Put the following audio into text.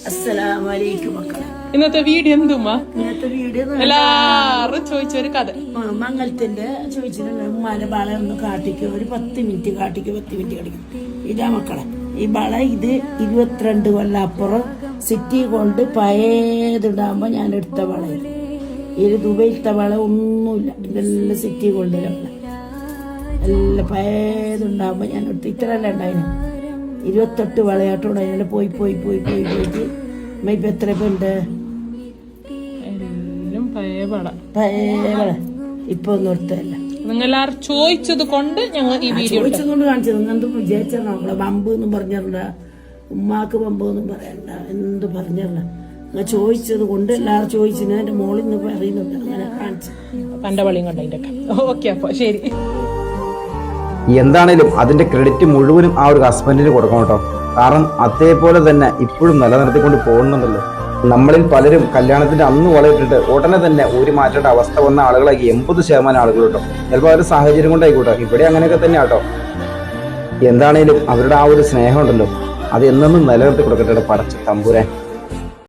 അസ്സലാമലൈക്കും മക്കളെ. ഇന്നത്തെ വീഡിയോ എന്തുമ്മ? ഇന്നത്തെ വീഡിയോ എല്ലാരും ചോദിച്ചൊരു കഥ. മംഗലത്തിന്റെ ചോദിച്ചിട്ടുണ്ട്. ഉമ്മാന്റെ വള ഒന്ന് കാട്ടിക്കോ, ഒരു 10 മിനിറ്റ് കാട്ടിക്കോ, 10 മിനിറ്റ് കാട്ടിക്കോ. ഇതാ മക്കളെ ഈ വള. ഇത് 22 കൊല്ലം അപ്പുറം സിറ്റി കൊണ്ട് പഴയതുണ്ടാകുമ്പോ ഞാൻ എടുത്ത വളയാണ്. ഇത് ദുബൈയിലത്തെ വള ഒന്നുമില്ല, ഇതെല്ലാം സിറ്റി കൊണ്ട് എല്ലാം പഴയതുണ്ടാകുമ്പോ ഞാൻ എടുത്ത്. ഇത്രയല്ല ഉണ്ടായിരുന്നു, 28 വളയാട്ടോടെ അതിനെ പോയി പോയിട്ട് ഇപ്പൊ എത്ര ഉണ്ട് പഴയ വള ഇപ്പൊ ഒന്നും എടുത്തല്ല. നിങ്ങൾ ചോദിച്ചത് കൊണ്ട് ഞങ്ങൾ ഈ വീഡിയോ ചോദിച്ചത് കൊണ്ട് കാണിച്ചത്. എന്തും വിചാരിച്ചാൽ നോക്കണ ബമ്പ് എന്നും പറഞ്ഞില്ല, ഉമ്മാക്ക് ബമ്പ് എന്നും പറയണ്ട, എന്ത് പറഞ്ഞല്ല. നിങ്ങൾ ചോദിച്ചത് കൊണ്ട് എല്ലാവരും ചോദിച്ചത് എന്റെ മോളിൽ നിന്ന് പറയുന്നുണ്ട്, അങ്ങനെ കാണിച്ചു തന്റെ വളിയും കണ്ടതിന്റെ. ഓക്കെ, അപ്പൊ ശരി. എന്താണേലും അതിന്റെ ക്രെഡിറ്റ് മുഴുവനും ആ ഒരു ഹസ്ബൻഡിന് കൊടുക്കണം കേട്ടോ. കാരണം അതേപോലെ തന്നെ ഇപ്പോഴും നിലനിർത്തിക്കൊണ്ട് പോകുന്നുണ്ടല്ലോ. നമ്മളിൽ പലരും കല്യാണത്തിന്റെ അന്ന് വളയിട്ടിട്ട് ഉടനെ തന്നെ ഒരു മാറ്റേണ്ട അവസ്ഥ വന്ന ആളുകളായി 80% ആളുകൾ കേട്ടോ. ചിലപ്പോൾ ആ ഒരു സാഹചര്യം കൊണ്ടായിക്കോട്ടെ, ഇവിടെ അങ്ങനെയൊക്കെ തന്നെ കേട്ടോ. എന്താണേലും അവരുടെ ആ ഒരു സ്നേഹം ഉണ്ടല്ലോ, അത് എന്നും നിലനിർത്തി കൊടുക്കട്ടെ പടച്ച തമ്പുരാൻ.